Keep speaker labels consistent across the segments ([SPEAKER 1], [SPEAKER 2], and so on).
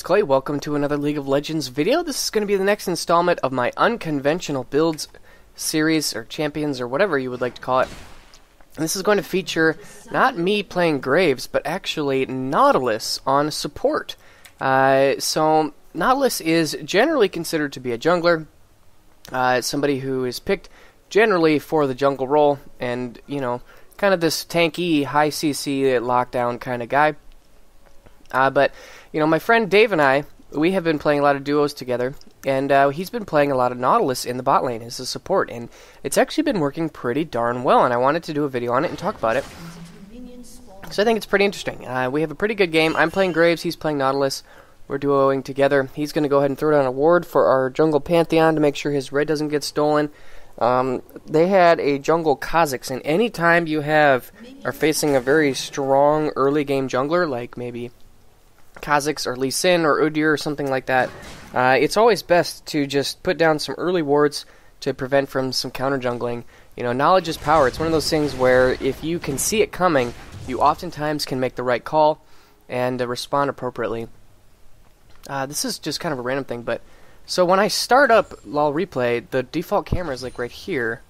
[SPEAKER 1] Clay. Welcome to another League of Legends video. This is going to be the next installment of my Unconventional Builds series, or Champions, or whatever you would like to call it. And this is going to feature not me playing Graves, but actually Nautilus on support. So Nautilus is generally considered to be a jungler, somebody who is picked generally for the jungle role, and, you know, kind of this tanky, high CC, lockdown kind of guy. But, you know, my friend Dave and I, we have been playing a lot of duos together, and he's been playing a lot of Nautilus in the bot lane as a support, and it's actually been working pretty darn well, and I wanted to do a video on it and talk about it. So I think it's pretty interesting. We have a pretty good game. I'm playing Graves, he's playing Nautilus. We're duoing together. He's going to go ahead and throw down a ward for our jungle Pantheon to make sure his red doesn't get stolen. They had a jungle Kha'Zix, and anytime you are facing a very strong early game jungler, like maybe Kha'Zix or Lee Sin or Udyr or something like that, it's always best to just put down some early wards to prevent from some counter jungling. You know, knowledge is power. It's one of those things where if you can see it coming, you oftentimes can make the right call and respond appropriately. This is just kind of a random thing, but so when I start up LoL Replay, the default camera is like right here,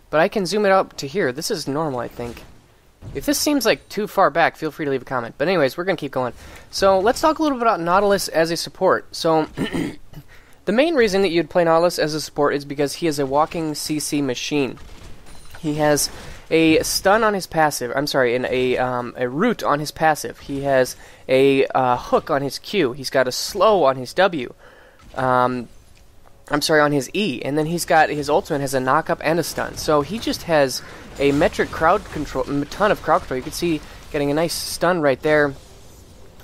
[SPEAKER 1] but I can zoom it up to here. This is normal, I think. If this seems like too far back, feel free to leave a comment. But anyways, we're going to keep going. So let's talk a little bit about Nautilus as a support. So the main reason that you'd play Nautilus as a support is because he is a walking CC machine. He has a stun on his passive. I'm sorry, a root on his passive. He has a hook on his Q. He's got a slow on his W. I'm sorry, on his E, and then he's got his ultimate has a knock-up and a stun. So he just has a metric crowd control, a ton of crowd control. You can see getting a nice stun right there,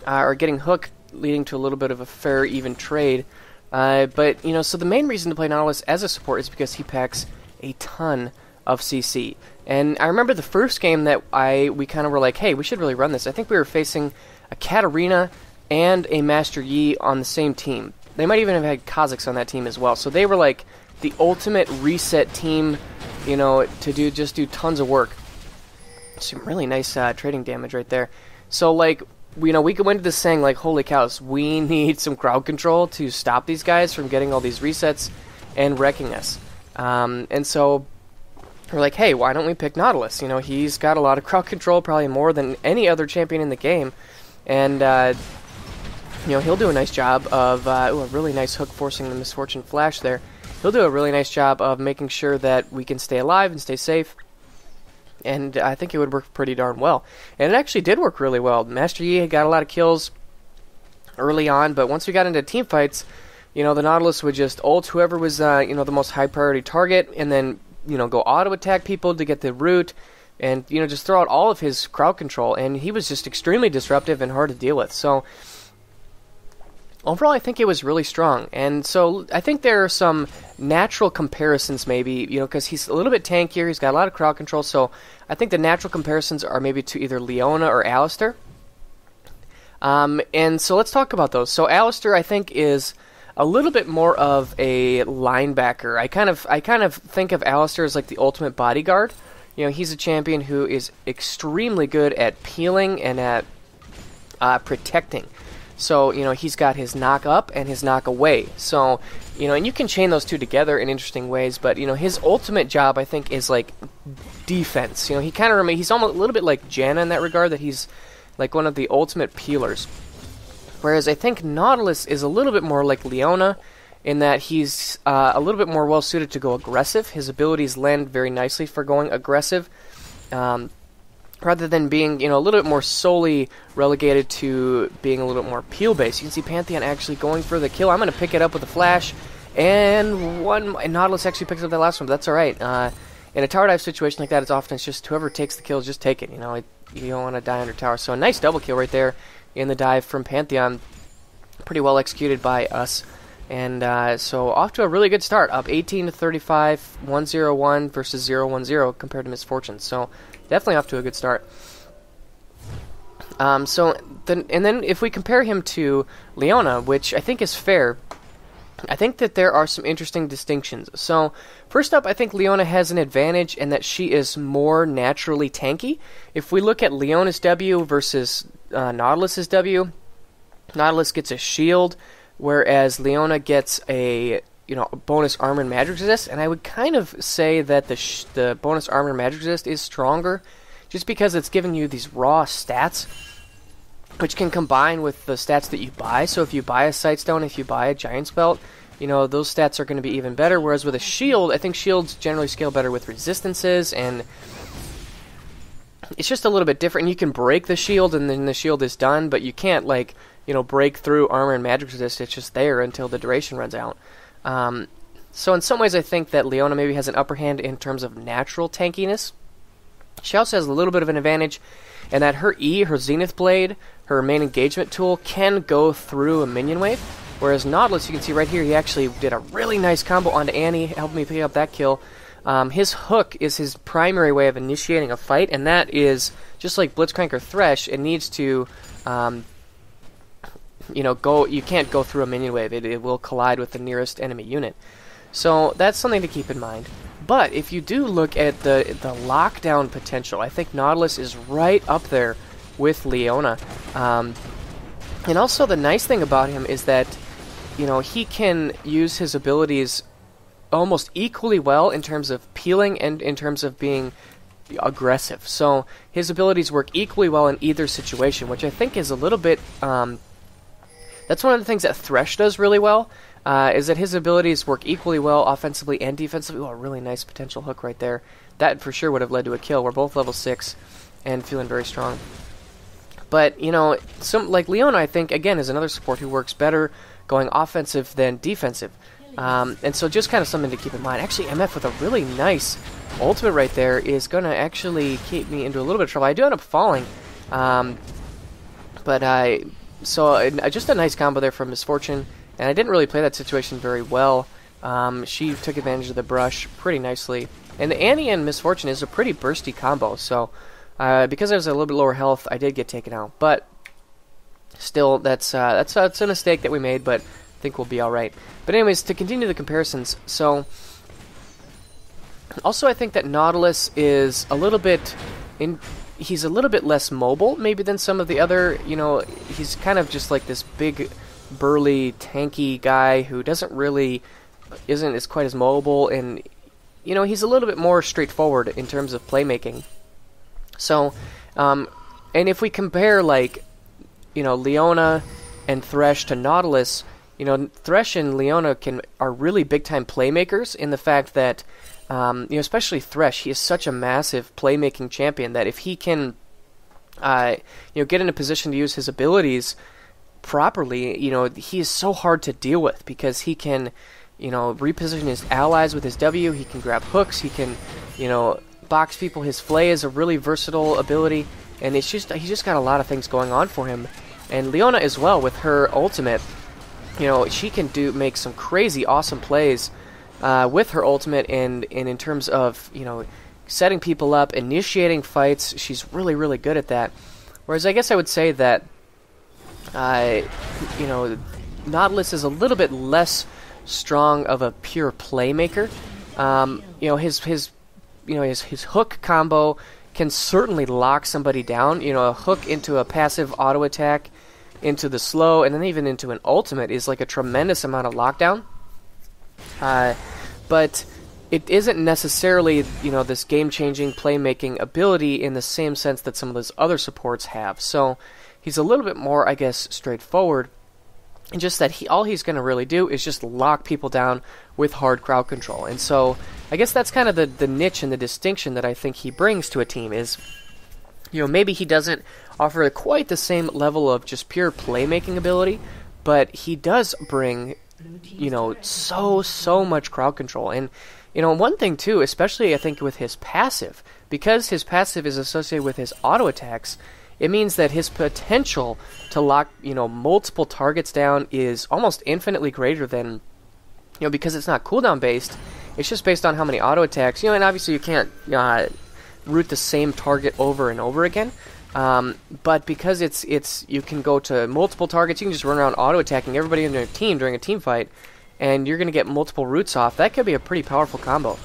[SPEAKER 1] or getting hook, leading to a little bit of a fair, even trade. But, you know, so the main reason to play Nautilus as a support is because he packs a ton of CC. And I remember the first game that we kind of were like, hey, we should really run this. I think we were facing a Katarina and a Master Yi on the same team. They might even have had Kha'Zix on that team as well. So they were like the ultimate reset team, you know, to just do tons of work. Some really nice trading damage right there. So, like, you know, we went into this saying, like, holy cows, we need some crowd control to stop these guys from getting all these resets and wrecking us. And so we're like, hey, why don't we pick Nautilus? You know, he's got a lot of crowd control, probably more than any other champion in the game. And, you know, he'll do a nice job of, a really nice hook forcing the Misfortune Flash there. He'll do a really nice job of making sure that we can stay alive and stay safe. And I think it would work pretty darn well. And it actually did work really well. Master Yi got a lot of kills early on, but once we got into team fights, you know, the Nautilus would just ult whoever was, you know, the most high priority target, and then, you know, go auto attack people to get the root, and, you know, just throw out all of his crowd control. And he was just extremely disruptive and hard to deal with. So overall, I think it was really strong. And so I think there are some natural comparisons maybe, you know, because he's a little bit tankier, he's got a lot of crowd control, so I think the natural comparisons are maybe to either Leona or Alistar. And so let's talk about those. So Alistar, I think, is a little bit more of a linebacker. I kind of think of Alistar as like the ultimate bodyguard. You know, he's a champion who is extremely good at peeling and at protecting. So, you know, he's got his knock up and his knock away. So, you know, and you can chain those two together in interesting ways, but, you know, his ultimate job, I think, is like defense. You know, he's almost a little bit like Janna in that regard, that he's like one of the ultimate peelers. Whereas I think Nautilus is a little bit more like Leona in that he's a little bit more well suited to go aggressive. His abilities lend very nicely for going aggressive. Rather than being, you know, a little bit more solely relegated to being a little bit more peel-based. You can see Pantheon actually going for the kill. I'm going to pick it up with a flash, and Nautilus actually picks up that last one, but that's alright. In a tower dive situation like that, it's just whoever takes the kill, just take it. You know, you don't want to die under tower. So a nice double kill right there in the dive from Pantheon. Pretty well executed by us. And so off to a really good start. Up 18 to 35, 1-0-1 versus 0-1-0 compared to Misfortune. So definitely off to a good start. And then if we compare him to Leona, which I think is fair, I think that there are some interesting distinctions. So first up, I think Leona has an advantage in that she is more naturally tanky. If we look at Leona's W versus Nautilus's W, Nautilus gets a shield, whereas Leona gets a bonus armor and magic resist. And I would kind of say that the bonus armor and magic resist is stronger, just because it's giving you these raw stats, which can combine with the stats that you buy. So if you buy a Sightstone, if you buy a Giant's Belt, those stats are going to be even better. Whereas with a shield, I think shields generally scale better with resistances, and it's just a little bit different. You can break the shield, and then the shield is done, but you can't, break through armor and magic resist. It's just there until the duration runs out. So in some ways, I think that Leona maybe has an upper hand in terms of natural tankiness. She also has a little bit of an advantage in that her E, her Zenith Blade, her main engagement tool, can go through a minion wave. Whereas Nautilus, you can see right here, he actually did a really nice combo onto Annie, helped me pick up that kill. His hook is his primary way of initiating a fight, and that is, just like Blitzcrank or Thresh, it needs to, you can't go through a minion wave. It will collide with the nearest enemy unit. So that's something to keep in mind. But if you do look at the lockdown potential, I think Nautilus is right up there with Leona. And also the nice thing about him is that, he can use his abilities almost equally well in terms of peeling and in terms of being aggressive. So his abilities work equally well in either situation, which I think is a little bit... that's one of the things that Thresh does really well, is that his abilities work equally well offensively and defensively. Oh, a really nice potential hook right there. That for sure would have led to a kill. We're both level 6 and feeling very strong. But, like Leona, I think, again, is another support who works better going offensive than defensive. And so just kind of something to keep in mind. Actually, MF with a really nice ultimate right there is going to actually keep me into a little bit of trouble. I do end up falling. Just a nice combo there from Misfortune. And I didn't really play that situation very well. She took advantage of the brush pretty nicely. And the Annie and Misfortune is a pretty bursty combo, so because I was a little bit lower health, I did get taken out. But still, that's a mistake that we made, but I think we'll be alright. But anyways, to continue the comparisons, so... Also, I think that Nautilus is a little bit... He's a little bit less mobile, maybe, than some of the other, he's kind of just like this big, burly, tanky guy who isn't as quite as mobile, and, he's a little bit more straightforward in terms of playmaking. So, and if we compare, Leona and Thresh to Nautilus, Thresh and Leona are really big-time playmakers in the fact that, especially Thresh, he is such a massive playmaking champion that if he can, get in a position to use his abilities properly, he is so hard to deal with because he can, reposition his allies with his W, he can grab hooks, he can, box people. His Flay is a really versatile ability, and he's just got a lot of things going on for him. And Leona as well, with her ultimate, she can make some crazy awesome plays with her ultimate, and in terms of, setting people up, initiating fights. She's really, really good at that. Whereas I guess I would say that, Nautilus is a little bit less strong of a pure playmaker. His hook combo can certainly lock somebody down. A hook into a passive auto attack, into the slow, and then even into an ultimate is like a tremendous amount of lockdown. But it isn't necessarily, this game-changing playmaking ability in the same sense that some of those other supports have. So he's a little bit more, I guess, straightforward. And just that all he's going to really do is just lock people down with hard crowd control. And so I guess that's kind of the niche and the distinction that I think he brings to a team is, maybe he doesn't offer quite the same level of just pure playmaking ability, but he does bring, so much crowd control. And, one thing too, especially I think with his passive, because his passive is associated with his auto attacks, it means that his potential to lock, multiple targets down is almost infinitely greater than, because it's not cooldown based. It's just based on how many auto attacks, and obviously you can't root the same target over and over again. But because it's you can go to multiple targets, you can just run around auto attacking everybody in your team during a team fight, and you're going to get multiple roots off. That could be a pretty powerful combo.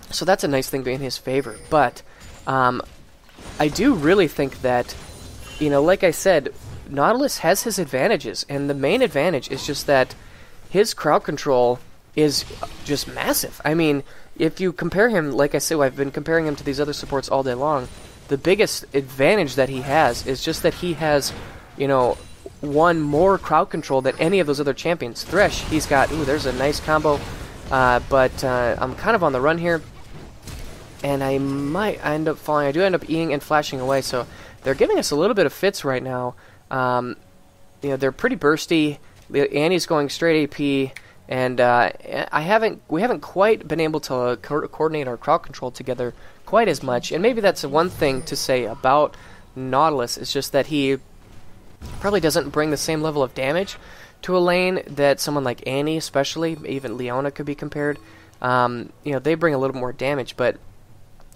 [SPEAKER 1] So that's a nice thing in his favor. But I do really think that, like I said, Nautilus has his advantages, and the main advantage is just that his crowd control is just massive. I mean, if you compare him, like I said, I've been comparing him to these other supports all day long, the biggest advantage that he has is just that he has, you know, one more crowd control than any of those other champions. Thresh, he's got, ooh, there's a nice combo, but I'm kind of on the run here, and I might end up falling. I do end up Eing and flashing away, so they're giving us a little bit of fits right now. You know, they're pretty bursty. Annie's going straight AP, and we haven't quite been able to coordinate our crowd control together quite as much. And maybe that's one thing to say about Nautilus, is just that he probably doesn't bring the same level of damage to a lane that someone like Annie, especially, even Leona could be compared. You know, they bring a little more damage, but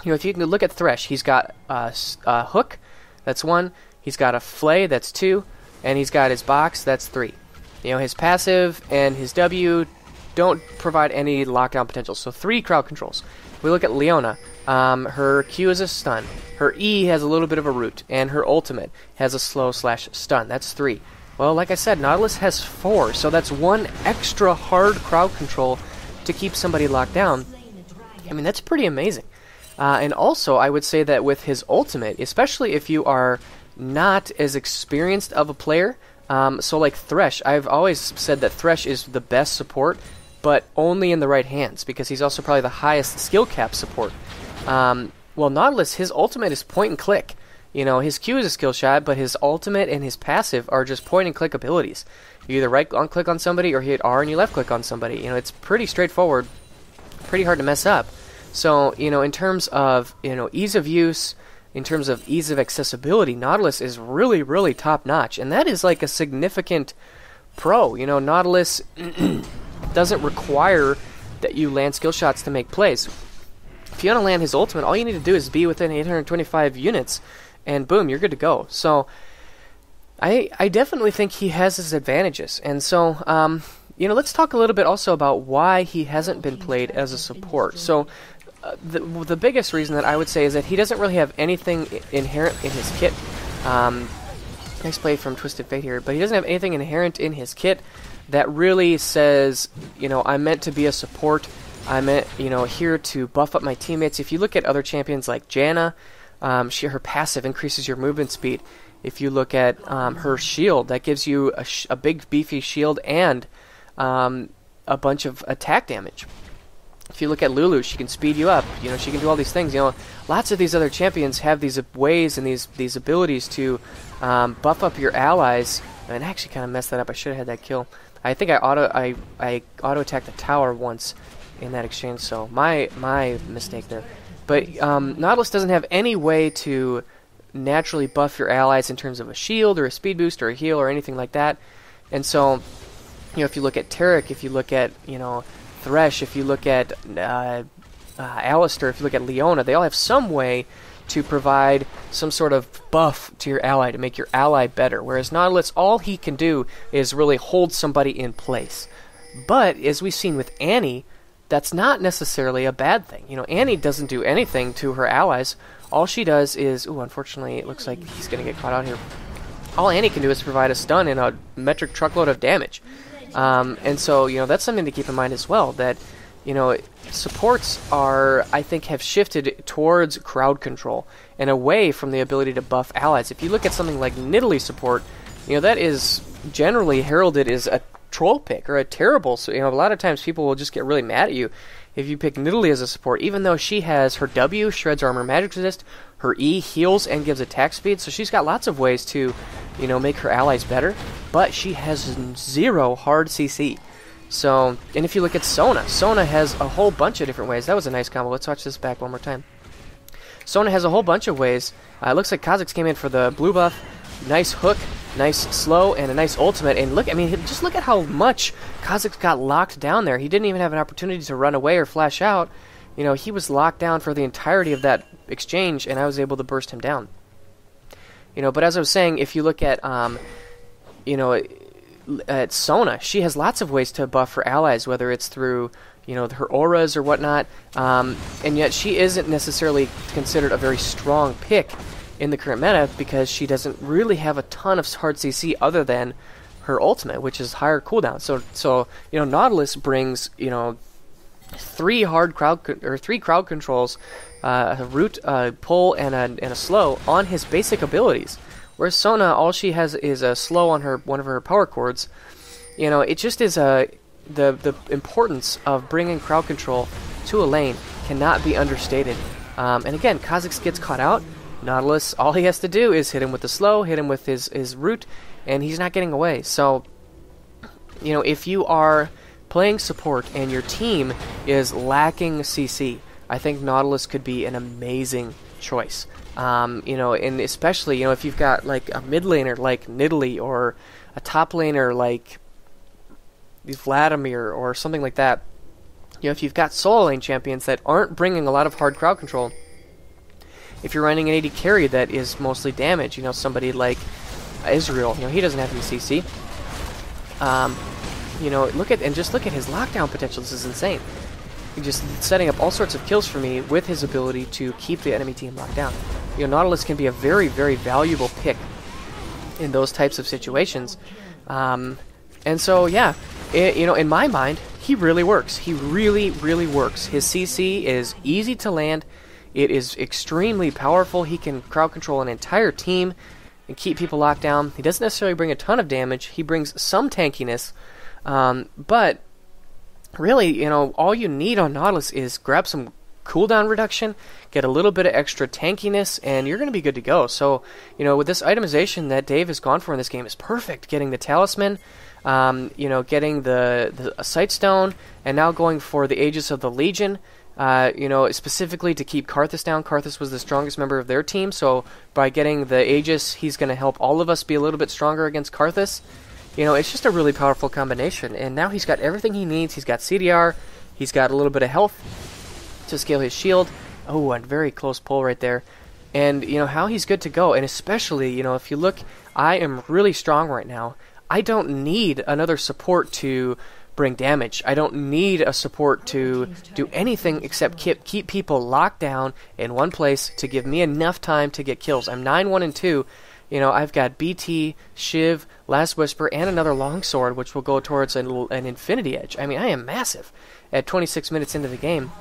[SPEAKER 1] you know, if you can look at Thresh, he's got a hook, that's 1. He's got a flay, that's 2, and he's got his box, that's 3. You know, his passive and his W don't provide any lockdown potential, so 3 crowd controls. If we look at Leona, her Q is a stun, her E has a little bit of a root, and her ultimate has a slow/stun. That's 3. Well, like I said, Nautilus has 4, so that's 1 extra hard crowd control to keep somebody locked down. I mean, that's pretty amazing. And also, I would say that with his ultimate, especially if you are not as experienced of a player, so like Thresh, I've always said that Thresh is the best support, but only in the right hands, because he's also probably the highest skill cap support. Well, Nautilus, his ultimate is point and click. You know, his Q is a skill shot, but his ultimate and his passive are just point and click abilities. You either right-click on somebody or hit R and you left-click on somebody. You know, it's pretty straightforward, pretty hard to mess up. So, you know, in terms of, you know, ease of use, in terms of ease of accessibility, Nautilus is really, really top-notch, and that is like a significant pro. You know, Nautilus doesn't require that you land skill shots to make plays. If you want to land his ultimate, all you need to do is be within 825 units, and boom, you're good to go. So, I definitely think he has his advantages, and so, you know, let's talk a little bit also about why he hasn't been played as a support. So, the biggest reason that I would say is that he doesn't really have anything inherent in his kit. Nice play from Twisted Fate here, but he doesn't have anything inherent in his kit that really says, you know, I'm meant to be a support. I'm meant, you know, here to buff up my teammates. If you look at other champions like Janna, her passive increases your movement speed. If you look at her shield, that gives you a big beefy shield and a bunch of attack damage. If you look at Lulu, she can speed you up. You know, she can do all these things. You know, lots of these other champions have these ways and these abilities to buff up your allies. And I actually kind of messed that up. I should have had that kill. I think I auto attacked the tower once in that exchange. So my mistake there. But Nautilus doesn't have any way to naturally buff your allies in terms of a shield or a speed boost or a heal or anything like that. And so, you know, if you look at Taric, if you look at, you know, Thresh, if you look at Alistar, if you look at Leona, they all have some way to provide some sort of buff to your ally to make your ally better. Whereas Nautilus, all he can do is really hold somebody in place. But, as we've seen with Annie, that's not necessarily a bad thing. You know, Annie doesn't do anything to her allies. All she does is... Ooh, unfortunately, it looks like he's going to get caught out here. All Annie can do is provide a stun and a metric truckload of damage. And so, you know, that's something to keep in mind as well, that, you know, supports are, I think, have shifted towards crowd control and away from the ability to buff allies. If you look at something like Nidalee support, you know, that is generally heralded as a troll pick or a terrible, so, you know, a lot of times people will just get really mad at you if you pick Nidalee as a support, even though she has her W, shreds armor magic resist, her E heals and gives attack speed, so she's got lots of ways to, you know, make her allies better, but she has 0 hard CC. So, and if you look at Sona has a whole bunch of different ways. That was a nice combo. Let's watch this back one more time. Sona has a whole bunch of ways. It looks like Kha'Zix came in for the blue buff. Nice hook, nice slow, and a nice ultimate. And look, I mean, just look at how much Kha'Zix got locked down there. He didn't even have an opportunity to run away or flash out. You know, he was locked down for the entirety of that exchange, and I was able to burst him down. You know, but as I was saying, if you look at, you know, at Sona, she has lots of ways to buff her allies, whether it's through, you know, her auras or whatnot, and yet she isn't necessarily considered a very strong pick in the current meta because she doesn't really have a ton of hard CC other than her ultimate, which is higher cooldown. So you know, Nautilus brings, you know, three crowd controls, a root, a pull, and a slow on his basic abilities. Whereas Sona, all she has is a slow on one of her power chords. You know, it just is the importance of bringing crowd control to a lane cannot be understated. And again, Kha'Zix gets caught out. Nautilus, all he has to do is hit him with the slow, hit him with his root, and he's not getting away. So, you know, if you are playing support and your team is lacking CC, I think Nautilus could be an amazing choice. You know, and especially, you know, if you've got like a mid laner like Nidalee or a top laner like Vladimir or something like that. You know, if you've got solo lane champions that aren't bringing a lot of hard crowd control, if you're running an AD carry that is mostly damage, you know, somebody like Israel, you know, he doesn't have any CC. You know, just look at his lockdown potential. This is insane. He's just setting up all sorts of kills for me with his ability to keep the enemy team locked down. You know, Nautilus can be a very, very valuable pick in those types of situations. And so, yeah, you know, in my mind, he really works. He really, really works. His CC is easy to land. It is extremely powerful. He can crowd control an entire team and keep people locked down. He doesn't necessarily bring a ton of damage. He brings some tankiness. But really, you know, all you need on Nautilus is grab some cooldown reduction, get a little bit of extra tankiness, and you're going to be good to go. So, you know, with this itemization that Dave has gone for in this game is perfect. Getting the Talisman, you know, getting the Sightstone, and now going for the Aegis of the Legion, you know, specifically to keep Karthus down. Karthus was the strongest member of their team, so by getting the Aegis, he's going to help all of us be a little bit stronger against Karthus. You know, it's just a really powerful combination, and now he's got everything he needs. He's got CDR, he's got a little bit of health to scale his shield. Oh, a very close pull right there. And, you know, how he's good to go, and especially, you know, if you look, I am really strong right now. I don't need another support to bring damage. I don't need a support to do anything except keep people locked down in one place to give me enough time to get kills. I'm 9-1 and 2. You know, I've got BT, Shiv, Last Whisper, and another longsword, which will go towards an Infinity Edge. I mean, I am massive at 26 minutes into the game.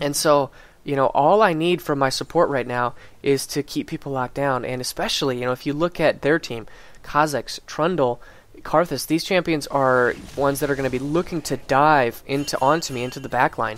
[SPEAKER 1] And so, you know, all I need from my support right now is to keep people locked down. And especially, you know, if you look at their team, Kha'Zix, Trundle, Karthus, these champions are ones that are going to be looking to dive onto me, into the backline.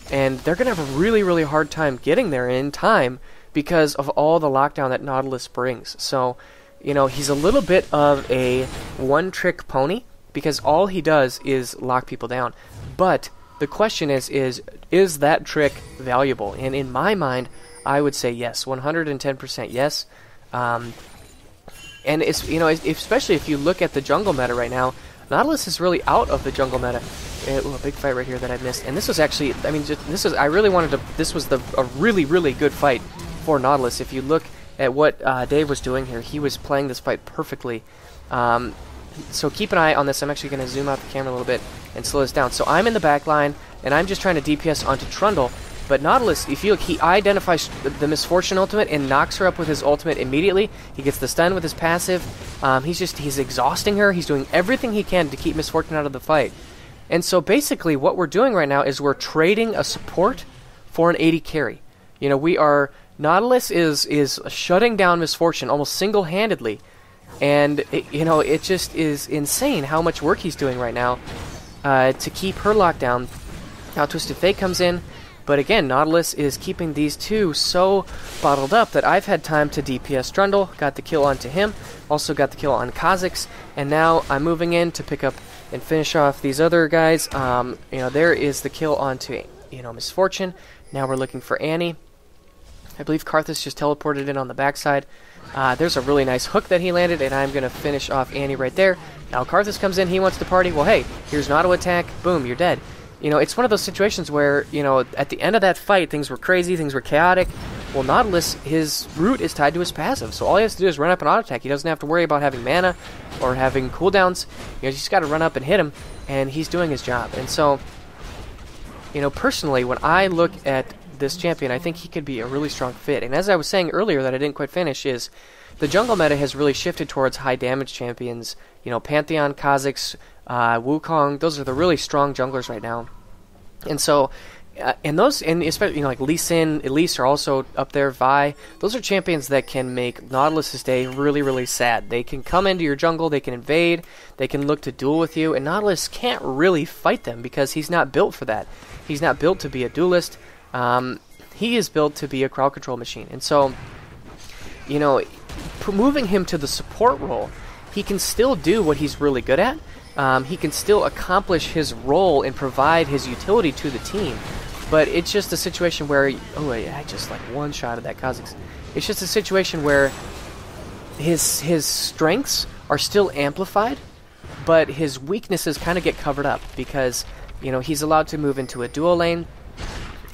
[SPEAKER 1] And they're going to have a really, really hard time getting there in time because of all the lockdown that Nautilus brings. So, you know, he's a little bit of a one-trick pony because all he does is lock people down. But the question is that trick valuable? And in my mind, I would say yes, 110% yes. And it's, you know, especially if you look at the jungle meta right now, Nautilus is really out of the jungle meta. Ooh, a big fight right here that I missed. And this was actually, I mean, this was a really, really good fight for Nautilus. If you look at what Dave was doing here, he was playing this fight perfectly. So keep an eye on this. I'm actually going to zoom out the camera a little bit and slow this down. So I'm in the back line, and I'm just trying to DPS onto Trundle. But Nautilus, if you look, he identifies the Misfortune ultimate and knocks her up with his ultimate immediately. He gets the stun with his passive. He's exhausting her. He's doing everything he can to keep Misfortune out of the fight. And so basically what we're doing right now is we're trading a support for an AD carry. You know, Nautilus is shutting down Misfortune almost single-handedly. And, you know, it just is insane how much work he's doing right now to keep her locked down. Now Twisted Fate comes in. But again, Nautilus is keeping these two so bottled up that I've had time to DPS Trundle, got the kill onto him, also got the kill on Kha'Zix, and now I'm moving in to pick up and finish off these other guys. You know, there is the kill onto, you know, Misfortune. Now we're looking for Annie. I believe Karthus just teleported in on the backside. There's a really nice hook that he landed, and I'm going to finish off Annie right there. Now Karthus comes in, he wants to party. Well, hey, here's an auto attack. Boom, you're dead. You know, it's one of those situations where, you know, at the end of that fight, things were crazy, things were chaotic. Well, Nautilus, his root is tied to his passive, so all he has to do is run up and auto-attack. He doesn't have to worry about having mana or having cooldowns. You know, he's just got to run up and hit him, and he's doing his job. And so, you know, personally, when I look at this champion, I think he could be a really strong fit. And as I was saying earlier that I didn't quite finish is the jungle meta has really shifted towards high damage champions. You know, Pantheon, Kha'Zix, Wukong, those are the really strong junglers right now. And so, and especially, you know, like Lee Sin, Elise are also up there, Vi. Those are champions that can make Nautilus's day really, really sad. They can come into your jungle, they can invade, they can look to duel with you, and Nautilus can't really fight them because he's not built for that. He's not built to be a duelist. He is built to be a crowd control machine. And so, you know, moving him to the support role, he can still do what he's really good at. He can still accomplish his role and provide his utility to the team. But it's just a situation where... Oh, I just like one-shotted that Kha'Zix. It's just a situation where his strengths are still amplified, but his weaknesses kind of get covered up because, you know, he's allowed to move into a duo lane.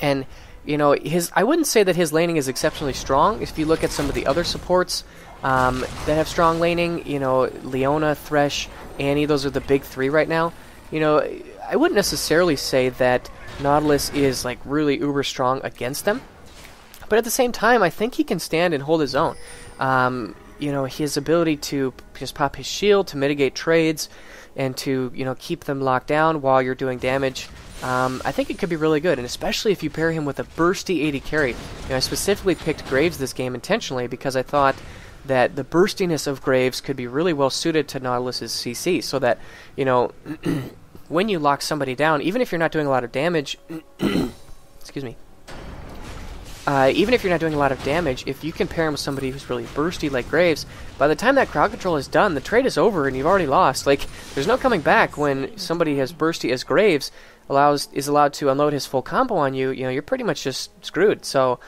[SPEAKER 1] And, you know, I wouldn't say that his laning is exceptionally strong. If you look at some of the other supports that have strong laning, you know, Leona, Thresh, Annie, those are the big three right now. You know, I wouldn't necessarily say that Nautilus is like really uber strong against them, but at the same time, I think he can stand and hold his own. You know, his ability to just pop his shield to mitigate trades and to, you know, keep them locked down while you're doing damage. I think it could be really good, and especially if you pair him with a bursty AD carry. You know, I specifically picked Graves this game intentionally because I thought that the burstiness of Graves could be really well suited to Nautilus's CC, so that, you know, when you lock somebody down, even if you're not doing a lot of damage, excuse me, even if you're not doing a lot of damage, if you can pair him with somebody who's really bursty like Graves, by the time that crowd control is done, the trade is over and you've already lost. Like, there's no coming back when somebody as bursty as Graves is allowed to unload his full combo on you. You know, you're pretty much just screwed. So,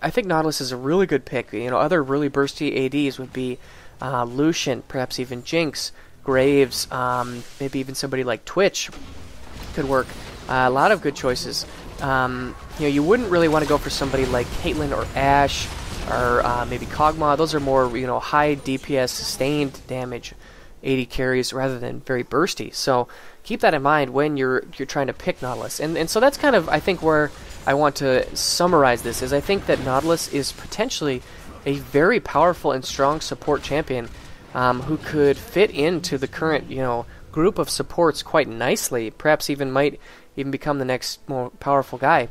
[SPEAKER 1] I think Nautilus is a really good pick. You know, other really bursty ADs would be Lucian, perhaps even Jinx, Graves, maybe even somebody like Twitch could work. A lot of good choices. You know, you wouldn't really want to go for somebody like Caitlyn or Ashe or maybe Kog'Maw. Those are more, you know, high DPS sustained damage AD carries rather than very bursty. So keep that in mind when you're trying to pick Nautilus. And so that's kind of, I think, where I want to summarize this, is I think that Nautilus is potentially a very powerful and strong support champion who could fit into the current, you know, group of supports quite nicely. Perhaps might even become the next more powerful guy.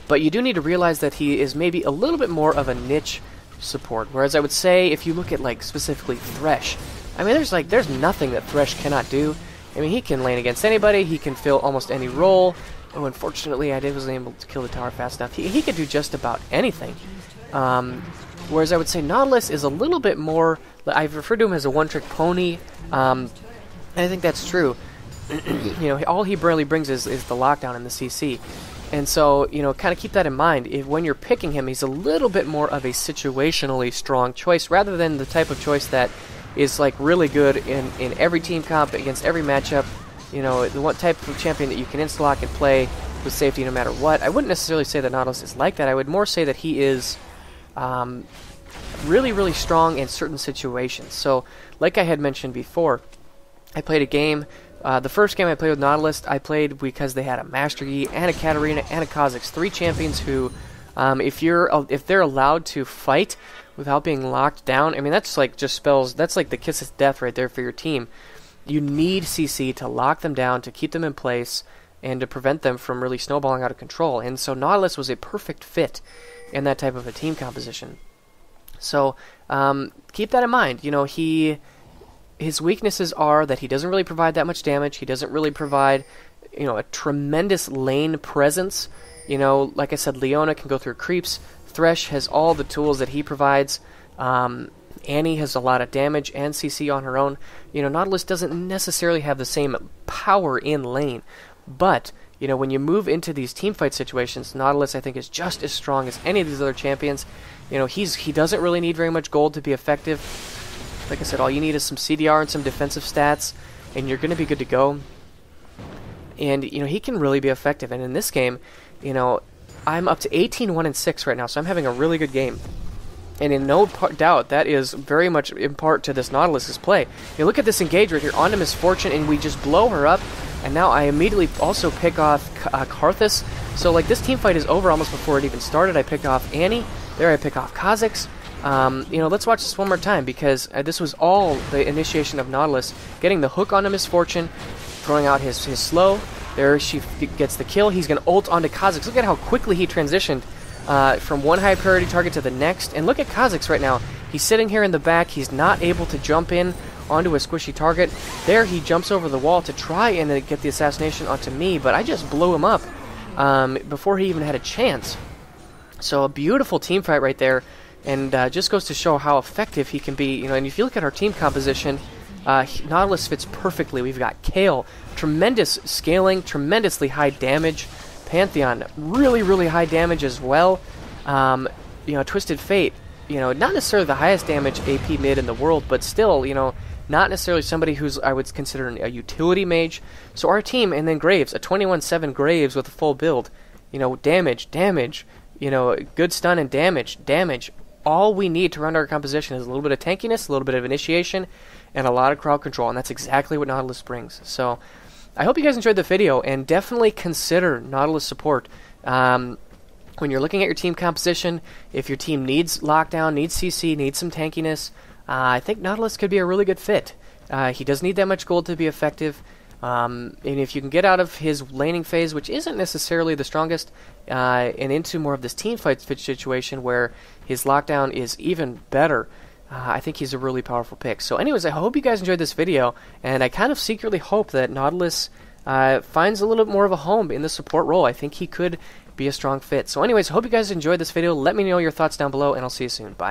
[SPEAKER 1] But you do need to realize that he is maybe a little bit more of a niche support. Whereas I would say if you look at like specifically Thresh, I mean there's nothing that Thresh cannot do. I mean, he can lane against anybody, he can fill almost any role. Oh, unfortunately, I wasn't able to kill the tower fast enough. He could do just about anything. Whereas I would say Nautilus is a little bit more... I've referred to him as a one-trick pony, and I think that's true. You know, all he really brings is the lockdown and the CC. And so, you know, kind of keep that in mind. When you're picking him, he's a little bit more of a situationally strong choice, rather than the type of choice that is like really good in every team comp against every matchup. You know, the one type of champion that you can insta-lock and play with safety no matter what. I wouldn't necessarily say that Nautilus is like that. I would more say that he is really, really strong in certain situations. So, like I had mentioned before, I played a game. The first game I played with Nautilus, I played because they had a Master Yi and a Katarina and a Kha'Zix. 3 champions who, if they're allowed to fight without being locked down, I mean, that's like just spells, that's like the kiss of death right there for your team. You need CC to lock them down, to keep them in place, and to prevent them from really snowballing out of control. And so Nautilus was a perfect fit in that type of a team composition. So keep that in mind. You know, his weaknesses are that he doesn't really provide that much damage. He doesn't really provide, you know, a tremendous lane presence. You know, like I said, Leona can go through creeps. Thresh has all the tools that he provides. Annie has a lot of damage and CC on her own. You know, Nautilus doesn't necessarily have the same power in lane. But, you know, when you move into these teamfight situations, Nautilus, I think, is just as strong as any of these other champions. You know, he doesn't really need very much gold to be effective. Like I said, all you need is some CDR and some defensive stats, and you're going to be good to go. And, you know, he can really be effective. And in this game, you know, I'm up to 18-1-6 right now, so I'm having a really good game. And in no doubt, that is very much in part to this Nautilus's play. You look at this engage right here, onto Misfortune, and we just blow her up. and now I immediately also pick off Karthus. So like this team fight is over almost before it even started. I picked off Annie. There I pick off Kha'Zix. You know, let's watch this one more time, because this was all the initiation of Nautilus getting the hook onto Misfortune, throwing out his slow. There she gets the kill. He's going to ult onto Kha'Zix. Look at how quickly he transitioned from one high priority target to the next. And look at Kha'Zix right now. He's sitting here in the back. He's not able to jump in onto a squishy target. There he jumps over the wall to try and get the assassination onto me, but I just blew him up before he even had a chance. So a beautiful team fight right there, and just goes to show how effective he can be. You know, and if you look at our team composition, Nautilus fits perfectly. We've got Kale, tremendous scaling, tremendously high damage. Pantheon, really, really high damage as well. You know, Twisted Fate, you know, not necessarily the highest damage AP mid in the world, but still, you know, not necessarily somebody who's, I would consider, a utility mage. So our team, and then Graves, a 21-7 Graves with a full build. You know, damage, you know, good stun and damage. All we need to run our composition is a little bit of tankiness, a little bit of initiation, and a lot of crowd control, and that's exactly what Nautilus brings. So I hope you guys enjoyed the video, and definitely consider Nautilus support. When you're looking at your team composition, if your team needs lockdown, needs CC, needs some tankiness, I think Nautilus could be a really good fit. He doesn't need that much gold to be effective, and if you can get out of his laning phase, which isn't necessarily the strongest, and into more of this team fight situation where his lockdown is even better, I think he's a really powerful pick. So anyways, I hope you guys enjoyed this video, and I kind of secretly hope that Nautilus finds a little bit more of a home in the support role. I think he could be a strong fit. So anyways, I hope you guys enjoyed this video. Let me know your thoughts down below, and I'll see you soon. Bye.